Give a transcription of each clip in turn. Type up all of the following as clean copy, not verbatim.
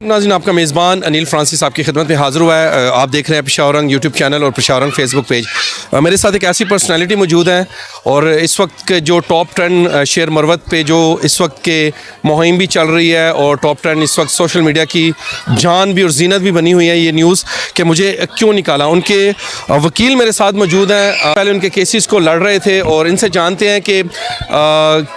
ناظرین، آپ کا میزبان انیل فرانسس آپ کی خدمت میں حاضر ہوا ہے۔ آپ دیکھ رہے ہیں پشاورنگ یوٹیوب چینل اور پشاورنگ فیس بک پیج۔ میرے ساتھ ایک ایسی پرسنالٹی موجود ہیں اور اس وقت کے جو ٹاپ 10 شیئر مروت پہ جو اس وقت کے مہم بھی چل رہی ہے اور ٹاپ 10 اس وقت سوشل میڈیا کی جان بھی اور زینت بھی بنی ہوئی ہے یہ نیوز کہ مجھے کیوں نکالا۔ ان کے وکیل میرے ساتھ موجود ہیں، پہلے ان کے کیسز کو لڑ رہے تھے اور ان سے جانتے ہیں کہ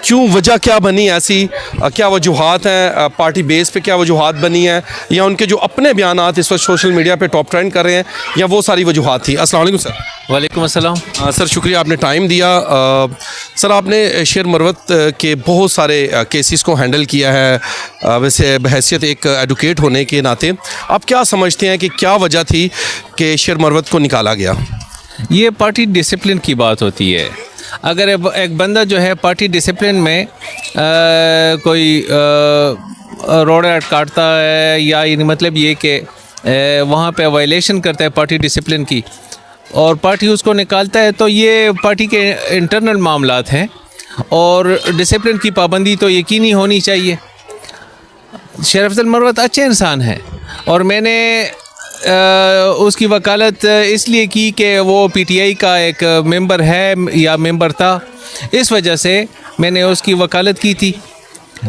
کیوں وجہ کیا بنی ایسی، کیا وجوہات ہیں، پارٹی بیس پہ کیا وجوہات بنی ہیں، یا ان کے جو اپنے بیانات اس وقت سوشل میڈیا پہ ٹاپ ٹرینڈ کر رہے ہیں، یا وہ ساری وجوہات تھی۔ السلام علیکم سر۔ وعلیکم السلام سر، شکریہ آپ نے ٹائم دیا۔ سر، آپ نے شیئر مروت کے بہت سارے کیسز کو ہینڈل کیا ہے، ویسے بحیثیت ایک ایڈوکیٹ ہونے کے ناطے آپ کیا سمجھتے ہیں کہ کیا وجہ تھی کہ شیئر مروت کو نکالا گیا؟ یہ پارٹی ڈسپلن کی بات ہوتی ہے۔ اگر ایک بندہ جو ہے پارٹی ڈسپلن میں کوئی روڈ کاٹتا ہے، یا یعنی مطلب یہ کہ وہاں پہ وائلیشن کرتا ہے پارٹی ڈسپلن کی اور پارٹی اس کو نکالتا ہے، تو یہ پارٹی کے انٹرنل معاملات ہیں اور ڈسپلن کی پابندی تو یقینی ہونی چاہیے۔ شیخ افضل مروت اچھے انسان ہیں اور میں نے اس کی وکالت اس لیے کی کہ وہ پی ٹی آئی کا ایک ممبر ہے یا ممبر تھا، اس وجہ سے میں نے اس کی وکالت کی تھی۔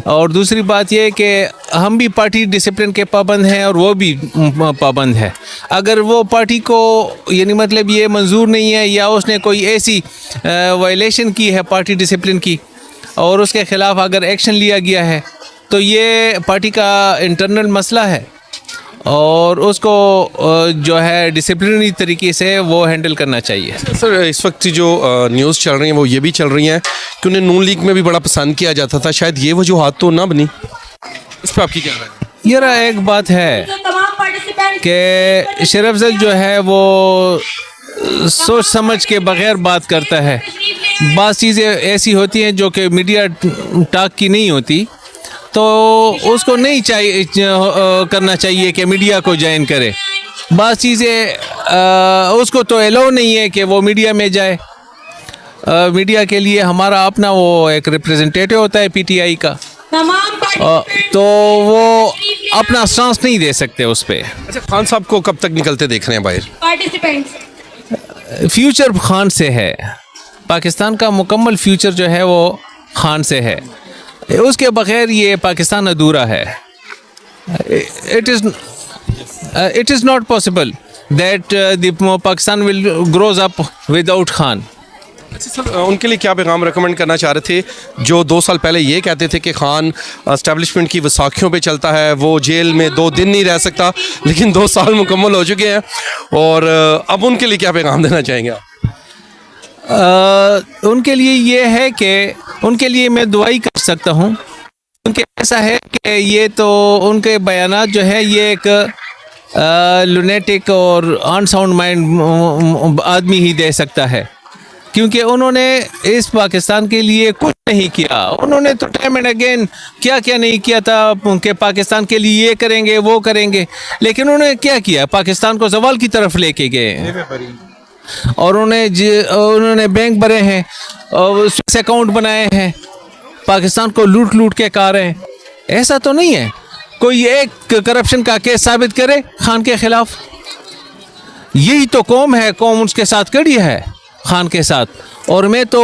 اور دوسری بات یہ کہ ہم بھی پارٹی ڈسپلن کے پابند ہیں اور وہ بھی پابند ہے۔ اگر وہ پارٹی کو یعنی مطلب یہ منظور نہیں ہے یا اس نے کوئی ایسی وائلیشن کی ہے پارٹی ڈسپلن کی اور اس کے خلاف اگر ایکشن لیا گیا ہے تو یہ پارٹی کا انٹرنل مسئلہ ہے اور اس کو جو ہے ڈسپلنری طریقے سے وہ ہینڈل کرنا چاہیے۔ سر، اس وقت جو نیوز چل رہی ہیں وہ یہ بھی چل رہی ہیں کہ انہیں نون لیگ میں بھی بڑا پسند کیا جاتا تھا، شاید یہ وجوہات تو نہ بنی، اس پہ آپ کی کیا رائے ہے؟ یہ ایک بات ہے کہ شیخ افضل جو ہے وہ سوچ سمجھ کے بغیر بات کرتا ہے۔ بعض چیزیں ایسی ہوتی ہیں جو کہ میڈیا ٹاک کی نہیں ہوتی، تو اس کو نہیں کرنا چاہیے کہ میڈیا کو جوائن کرے۔ بعض چیزیں اس کو تو الاؤ نہیں ہے کہ وہ میڈیا میں جائے۔ میڈیا کے لیے ہمارا اپنا وہ ایک ریپریزنٹیٹو ہوتا ہے پی ٹی آئی کا، تو وہ اپنا سٹانس نہیں دے سکتے اس پہ۔ اچھا، خان صاحب کو کب تک نکلتے دیکھ رہے ہیں باہر؟ فیوچر خان سے ہے، پاکستان کا مکمل فیوچر جو ہے وہ خان سے ہے، اس کے بغیر یہ پاکستان ادھورا ہے۔ It is not possible that the Pakistan will grows up without Khan۔ اچھا سر، ان کے لیے کیا پیغام ریکمینڈ کرنا چاہ رہے تھے جو 2 سال پہلے یہ کہتے تھے کہ خان اسٹیبلشمنٹ کی وساکھیوں پہ چلتا ہے، وہ جیل میں 2 دن نہیں رہ سکتا، لیکن 2 سال مکمل ہو چکے ہیں، اور اب ان کے لیے کیا پیغام دینا چاہیں گے آپ؟ ان کے لیے یہ ہے کہ ان کے لیے میں دعائی کر سکتا ہوں، کیونکہ ایسا ہے کہ یہ تو ان کے بیانات جو ہے یہ ایک لونیٹک اور ان ساؤنڈ مائنڈ آدمی ہی دے سکتا ہے، کیونکہ انہوں نے اس پاکستان کے لیے کچھ نہیں کیا۔ انہوں نے تو ٹائم اینڈ اگین کیا نہیں کیا تھا کہ پاکستان کے لیے یہ کریں گے وہ کریں گے، لیکن انہوں نے کیا کیا؟ پاکستان کو زوال کی طرف لے کے گئے، اور انہوں نے بینک بھرے ہیں اور سوئس اکاؤنٹ بنائے ہیں، پاکستان کو لوٹ کے کھا رہے ہیں۔ ایسا تو نہیں ہے کوئی ایک کرپشن کا کیس ثابت کرے خان کے خلاف۔ یہی تو قوم ہے، قوم اس کے ساتھ کڑی ہے خان کے ساتھ۔ اور میں تو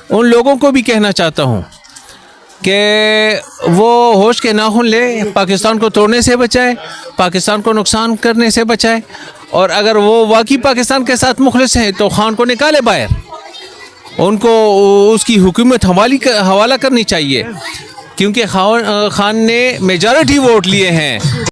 ان لوگوں کو بھی کہنا چاہتا ہوں کہ وہ ہوش کے ناخن لے، پاکستان کو توڑنے سے بچائے، پاکستان کو نقصان کرنے سے بچائے، اور اگر وہ واقعی پاکستان کے ساتھ مخلص ہیں تو خان کو نکالے باہر، ان کو اس کی حکومت حوالہ کرنی چاہیے، کیونکہ خان نے میجارٹی ووٹ لیے ہیں۔